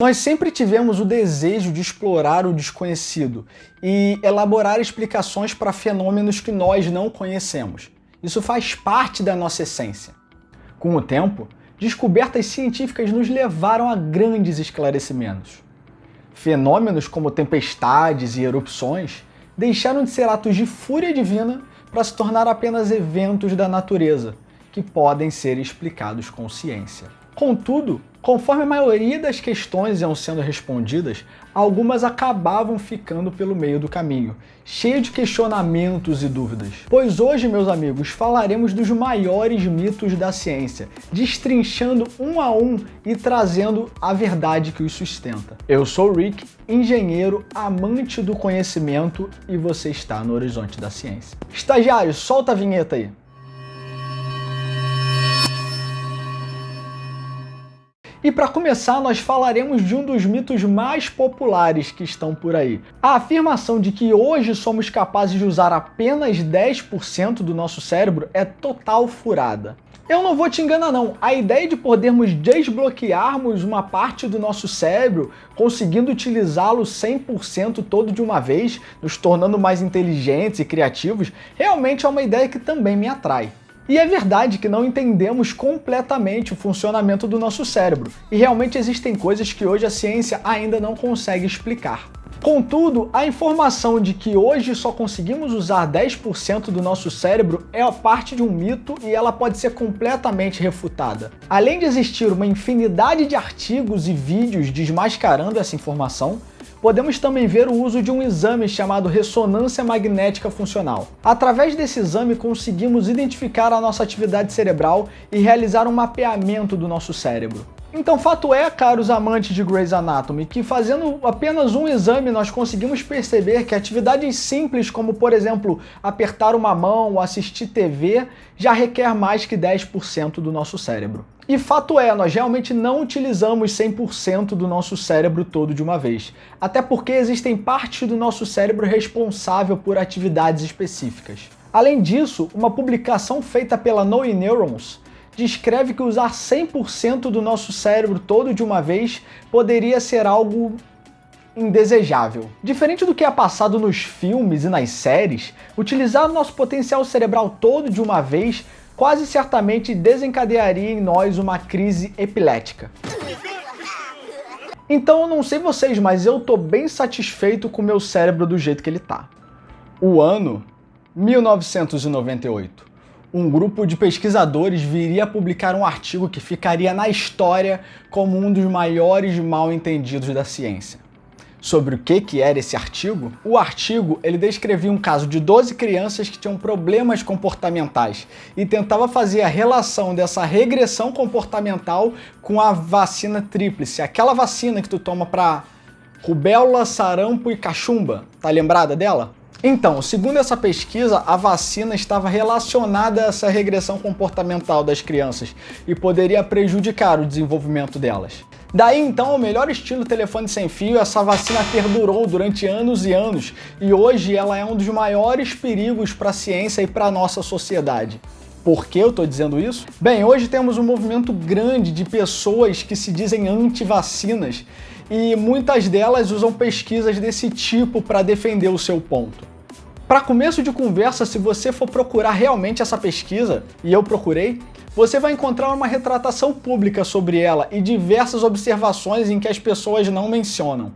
Nós sempre tivemos o desejo de explorar o desconhecido e elaborar explicações para fenômenos que nós não conhecemos. Isso faz parte da nossa essência. Com o tempo, descobertas científicas nos levaram a grandes esclarecimentos. Fenômenos como tempestades e erupções deixaram de ser atos de fúria divina para se tornar apenas eventos da natureza, que podem ser explicados com ciência. Contudo, conforme a maioria das questões iam sendo respondidas, algumas acabavam ficando pelo meio do caminho, cheio de questionamentos e dúvidas. Pois hoje, meus amigos, falaremos dos maiores mitos da ciência, destrinchando um a um e trazendo a verdade que os sustenta. Eu sou o Rick, engenheiro, amante do conhecimento, e você está no Horizonte da Ciência. Estagiário, solta a vinheta aí. E para começar, nós falaremos de um dos mitos mais populares que estão por aí. A afirmação de que hoje somos capazes de usar apenas 10% do nosso cérebro é total furada. Eu não vou te enganar não, a ideia de podermos desbloquearmos uma parte do nosso cérebro, conseguindo utilizá-lo 100% todo de uma vez, nos tornando mais inteligentes e criativos, realmente é uma ideia que também me atrai. E é verdade que não entendemos completamente o funcionamento do nosso cérebro, e realmente existem coisas que hoje a ciência ainda não consegue explicar. Contudo, a informação de que hoje só conseguimos usar 10% do nosso cérebro é parte de um mito e ela pode ser completamente refutada. Além de existir uma infinidade de artigos e vídeos desmascarando essa informação, podemos também ver o uso de um exame chamado ressonância magnética funcional. Através desse exame conseguimos identificar a nossa atividade cerebral e realizar um mapeamento do nosso cérebro. Então, fato é, caros amantes de Grey's Anatomy, que fazendo apenas um exame nós conseguimos perceber que atividades simples como, por exemplo, apertar uma mão ou assistir TV já requer mais que 10% do nosso cérebro. E fato é, nós realmente não utilizamos 100% do nosso cérebro todo de uma vez, até porque existem partes do nosso cérebro responsável por atividades específicas. Além disso, uma publicação feita pela Knowing Neurons descreve que usar 100% do nosso cérebro todo de uma vez poderia ser algo indesejável. Diferente do que é passado nos filmes e nas séries, utilizar o nosso potencial cerebral todo de uma vez quase certamente desencadearia em nós uma crise epilética. Então eu não sei vocês, mas eu tô bem satisfeito com o meu cérebro do jeito que ele tá. O ano 1998. Um grupo de pesquisadores viria a publicar um artigo que ficaria na história como um dos maiores mal-entendidos da ciência. Sobre o que era esse artigo? O artigo ele descrevia um caso de 12 crianças que tinham problemas comportamentais e tentava fazer a relação dessa regressão comportamental com a vacina tríplice, aquela vacina que tu toma para rubéola, sarampo e cachumba. Tá lembrada dela? Então, segundo essa pesquisa, a vacina estava relacionada a essa regressão comportamental das crianças e poderia prejudicar o desenvolvimento delas. Daí então, o melhor estilo telefone sem fio, essa vacina perdurou durante anos e anos e hoje ela é um dos maiores perigos para a ciência e para a nossa sociedade. Por que eu estou dizendo isso? Bem, hoje temos um movimento grande de pessoas que se dizem anti-vacinas e muitas delas usam pesquisas desse tipo para defender o seu ponto. Para começo de conversa, se você for procurar realmente essa pesquisa, e eu procurei, você vai encontrar uma retratação pública sobre ela e diversas observações em que as pessoas não mencionam.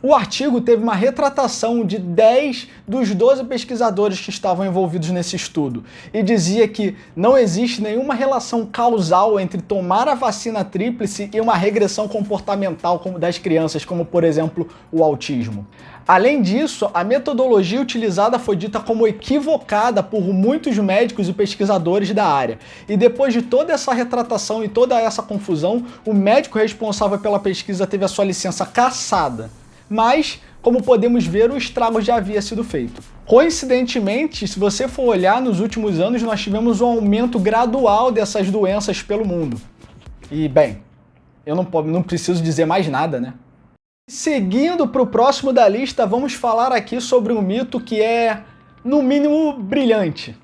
O artigo teve uma retratação de 10 dos 12 pesquisadores que estavam envolvidos nesse estudo e dizia que não existe nenhuma relação causal entre tomar a vacina tríplice e uma regressão comportamental das crianças, como por exemplo o autismo. Além disso, a metodologia utilizada foi dita como equivocada por muitos médicos e pesquisadores da área. E depois de toda essa retratação e toda essa confusão, o médico responsável pela pesquisa teve a sua licença cassada. Mas, como podemos ver, o estrago já havia sido feito. Coincidentemente, se você for olhar, nos últimos anos nós tivemos um aumento gradual dessas doenças pelo mundo. E, bem, eu não preciso dizer mais nada, né? Seguindo para o próximo da lista, vamos falar aqui sobre um mito que é, no mínimo, brilhante.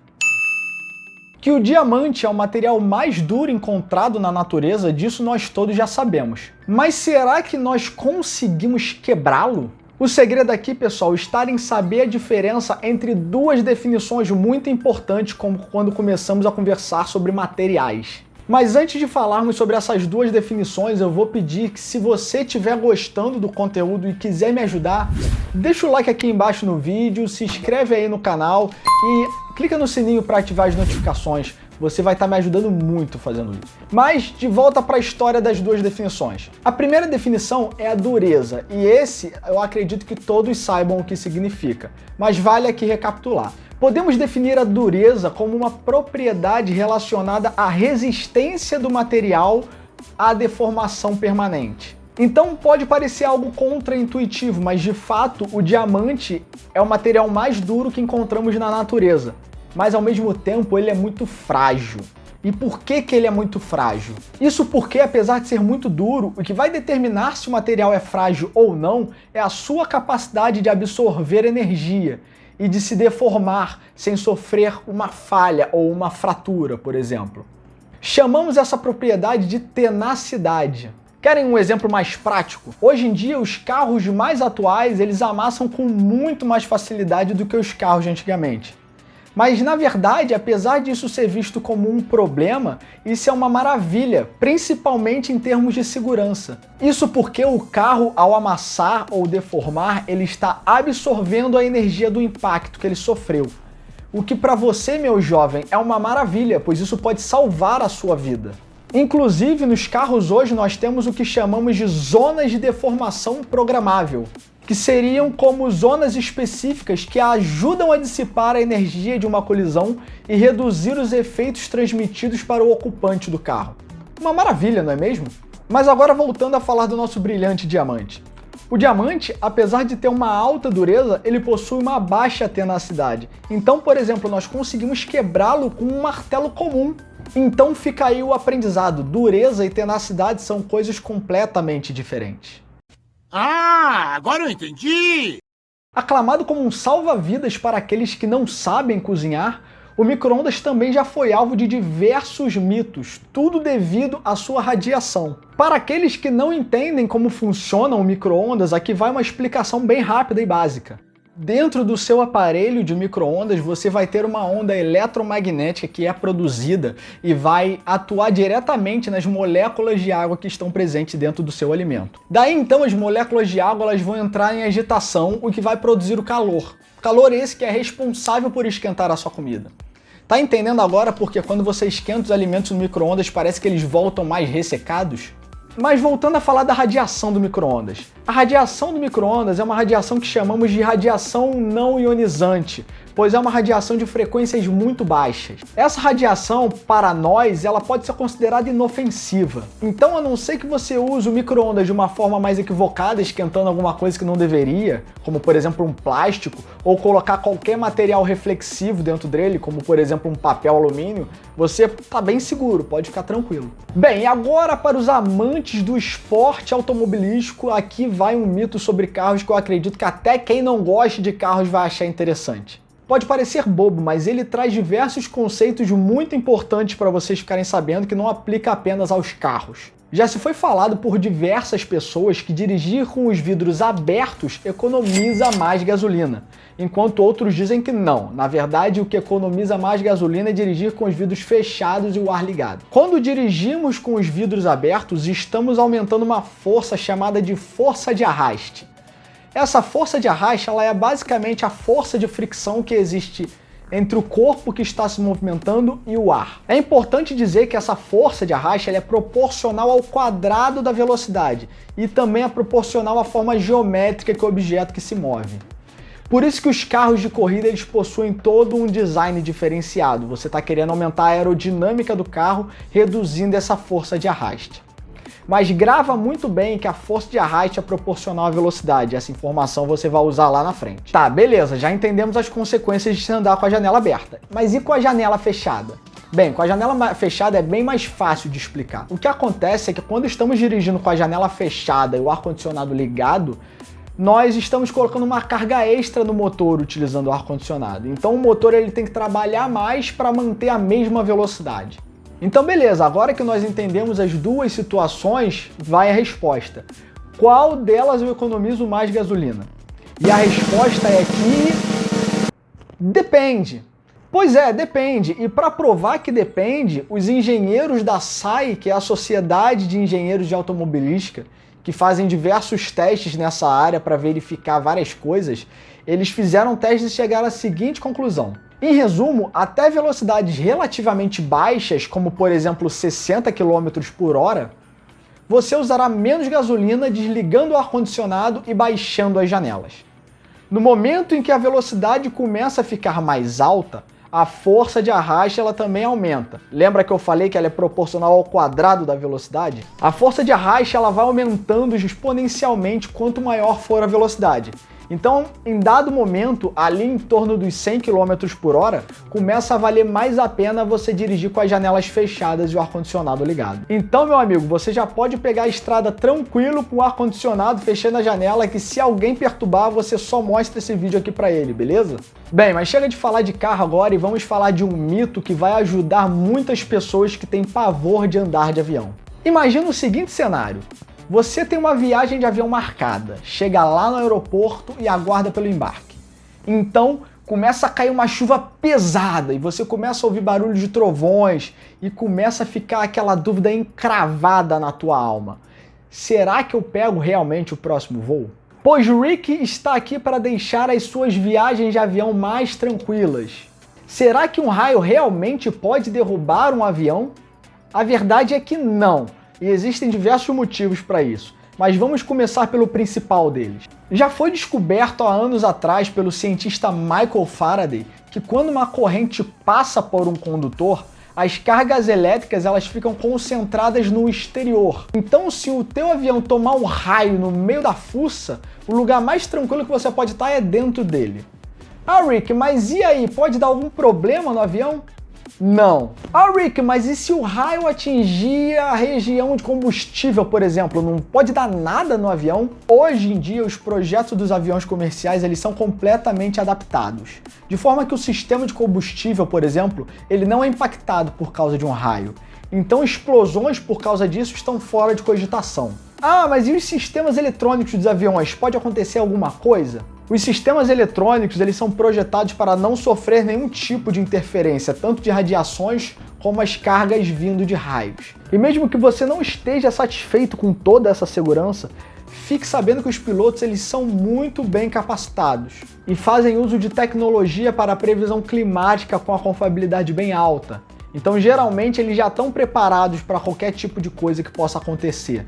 Que o diamante é o material mais duro encontrado na natureza, disso nós todos já sabemos. Mas será que nós conseguimos quebrá-lo? O segredo aqui, pessoal, está em saber a diferença entre duas definições muito importantes quando começamos a conversar sobre materiais. Mas antes de falarmos sobre essas duas definições, eu vou pedir que, se você estiver gostando do conteúdo e quiser me ajudar, deixa o like aqui embaixo no vídeo, se inscreve aí no canal e clica no sininho para ativar as notificações. Você vai estar me ajudando muito fazendo isso. Mas, de volta para a história das duas definições. A primeira definição é a dureza, e esse eu acredito que todos saibam o que significa, mas vale aqui recapitular. Podemos definir a dureza como uma propriedade relacionada à resistência do material à deformação permanente. Então pode parecer algo contraintuitivo, mas de fato o diamante é o material mais duro que encontramos na natureza, mas ao mesmo tempo ele é muito frágil. E por que ele é muito frágil? Isso porque, apesar de ser muito duro, o que vai determinar se o material é frágil ou não é a sua capacidade de absorver energia e de se deformar sem sofrer uma falha ou uma fratura, por exemplo. Chamamos essa propriedade de tenacidade. Querem um exemplo mais prático? Hoje em dia, os carros mais atuais, eles amassam com muito mais facilidade do que os carros de antigamente. Mas, na verdade, apesar disso ser visto como um problema, isso é uma maravilha, principalmente em termos de segurança. Isso porque o carro, ao amassar ou deformar, ele está absorvendo a energia do impacto que ele sofreu. O que para você, meu jovem, é uma maravilha, pois isso pode salvar a sua vida. Inclusive, nos carros hoje nós temos o que chamamos de zonas de deformação programável, que seriam como zonas específicas que ajudam a dissipar a energia de uma colisão e reduzir os efeitos transmitidos para o ocupante do carro. Uma maravilha, não é mesmo? Mas agora voltando a falar do nosso brilhante diamante. O diamante, apesar de ter uma alta dureza, ele possui uma baixa tenacidade. Então, por exemplo, nós conseguimos quebrá-lo com um martelo comum. Então fica aí o aprendizado, dureza e tenacidade são coisas completamente diferentes. Ah, agora eu entendi! Aclamado como um salva-vidas para aqueles que não sabem cozinhar, o micro-ondas também já foi alvo de diversos mitos, tudo devido à sua radiação. Para aqueles que não entendem como funciona o micro-ondas, aqui vai uma explicação bem rápida e básica. Dentro do seu aparelho de micro-ondas, você vai ter uma onda eletromagnética que é produzida e vai atuar diretamente nas moléculas de água que estão presentes dentro do seu alimento. Daí então as moléculas de água elas vão entrar em agitação, o que vai produzir o calor. Calor esse que é responsável por esquentar a sua comida. Tá entendendo agora porque quando você esquenta os alimentos no micro-ondas parece que eles voltam mais ressecados? Mas voltando a falar da radiação do micro-ondas. A radiação do micro-ondas é uma radiação que chamamos de radiação não ionizante, pois é uma radiação de frequências muito baixas. Essa radiação, para nós, ela pode ser considerada inofensiva. Então, a não ser que você use o micro-ondas de uma forma mais equivocada, esquentando alguma coisa que não deveria, como por exemplo um plástico, ou colocar qualquer material reflexivo dentro dele, como por exemplo um papel alumínio, você está bem seguro, pode ficar tranquilo. Bem, e agora para os amantes do esporte automobilístico, aqui vai um mito sobre carros que eu acredito que até quem não gosta de carros vai achar interessante. Pode parecer bobo, mas ele traz diversos conceitos muito importantes para vocês ficarem sabendo que não aplica apenas aos carros. Já se foi falado por diversas pessoas que dirigir com os vidros abertos economiza mais gasolina, enquanto outros dizem que não. Na verdade, o que economiza mais gasolina é dirigir com os vidros fechados e o ar ligado. Quando dirigimos com os vidros abertos, estamos aumentando uma força chamada de força de arraste. Essa força de arraste ela é basicamente a força de fricção que existe entre o corpo que está se movimentando e o ar. É importante dizer que essa força de arraste ela é proporcional ao quadrado da velocidade e também é proporcional à forma geométrica que o objeto que se move. Por isso que os carros de corrida eles possuem todo um design diferenciado. Você está querendo aumentar a aerodinâmica do carro, reduzindo essa força de arraste. Mas grava muito bem que a força de arraste é proporcional à velocidade. Essa informação você vai usar lá na frente. Tá, beleza, já entendemos as consequências de se andar com a janela aberta. Mas e com a janela fechada? Bem, com a janela fechada é bem mais fácil de explicar. O que acontece é que quando estamos dirigindo com a janela fechada e o ar-condicionado ligado, nós estamos colocando uma carga extra no motor utilizando o ar-condicionado. Então o motor ele tem que trabalhar mais para manter a mesma velocidade. Então beleza, agora que nós entendemos as duas situações, vai a resposta. Qual delas eu economizo mais gasolina? E a resposta é que depende. Pois é, depende. E para provar que depende, os engenheiros da SAI, que é a Sociedade de Engenheiros de Automobilística, que fazem diversos testes nessa área para verificar várias coisas, eles fizeram testes e chegaram à seguinte conclusão. Em resumo, até velocidades relativamente baixas, como por exemplo 60 km por hora, você usará menos gasolina desligando o ar-condicionado e baixando as janelas. No momento em que a velocidade começa a ficar mais alta, a força de arraste ela também aumenta. Lembra que eu falei que ela é proporcional ao quadrado da velocidade? A força de arraste ela vai aumentando exponencialmente quanto maior for a velocidade. Então, em dado momento, ali em torno dos 100 km por hora, começa a valer mais a pena você dirigir com as janelas fechadas e o ar-condicionado ligado. Então, meu amigo, você já pode pegar a estrada tranquilo com o ar-condicionado fechando a janela, que se alguém perturbar, você só mostra esse vídeo aqui pra ele, beleza? Bem, mas chega de falar de carro agora e vamos falar de um mito que vai ajudar muitas pessoas que têm pavor de andar de avião. Imagina o seguinte cenário. Você tem uma viagem de avião marcada, chega lá no aeroporto e aguarda pelo embarque. Então, começa a cair uma chuva pesada e você começa a ouvir barulho de trovões e começa a ficar aquela dúvida encravada na tua alma. Será que eu pego realmente o próximo voo? Pois Rick está aqui para deixar as suas viagens de avião mais tranquilas. Será que um raio realmente pode derrubar um avião? A verdade é que não. E existem diversos motivos para isso, mas vamos começar pelo principal deles. Já foi descoberto há anos atrás pelo cientista Michael Faraday que quando uma corrente passa por um condutor, as cargas elétricas elas ficam concentradas no exterior. Então se o teu avião tomar um raio no meio da fuça, o lugar mais tranquilo que você pode estar é dentro dele. Ah, Rick, mas e aí, pode dar algum problema no avião? Não. Ah, Rick, mas e se o raio atingir a região de combustível, por exemplo, não pode dar nada no avião? Hoje em dia, os projetos dos aviões comerciais eles são completamente adaptados, de forma que o sistema de combustível, por exemplo, ele não é impactado por causa de um raio. Então, explosões por causa disso estão fora de cogitação. Ah, mas e os sistemas eletrônicos dos aviões? Pode acontecer alguma coisa? Os sistemas eletrônicos eles são projetados para não sofrer nenhum tipo de interferência, tanto de radiações como as cargas vindo de raios. E mesmo que você não esteja satisfeito com toda essa segurança, fique sabendo que os pilotos eles são muito bem capacitados e fazem uso de tecnologia para a previsão climática com a confiabilidade bem alta. Então, geralmente, eles já estão preparados para qualquer tipo de coisa que possa acontecer.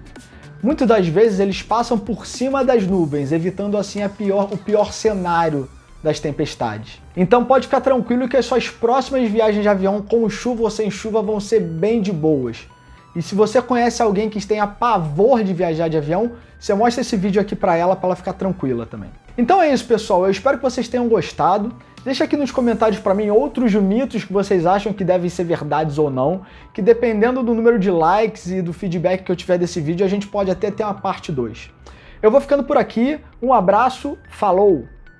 Muitas das vezes eles passam por cima das nuvens, evitando assim o pior cenário das tempestades. Então pode ficar tranquilo que as suas próximas viagens de avião, com chuva ou sem chuva, vão ser bem de boas. E se você conhece alguém que tenha pavor de viajar de avião, você mostra esse vídeo aqui para ela ficar tranquila também. Então é isso, pessoal. Eu espero que vocês tenham gostado. Deixa aqui nos comentários para mim outros mitos que vocês acham que devem ser verdades ou não, que dependendo do número de likes e do feedback que eu tiver desse vídeo, a gente pode até ter uma parte 2. Eu vou ficando por aqui, um abraço, falou!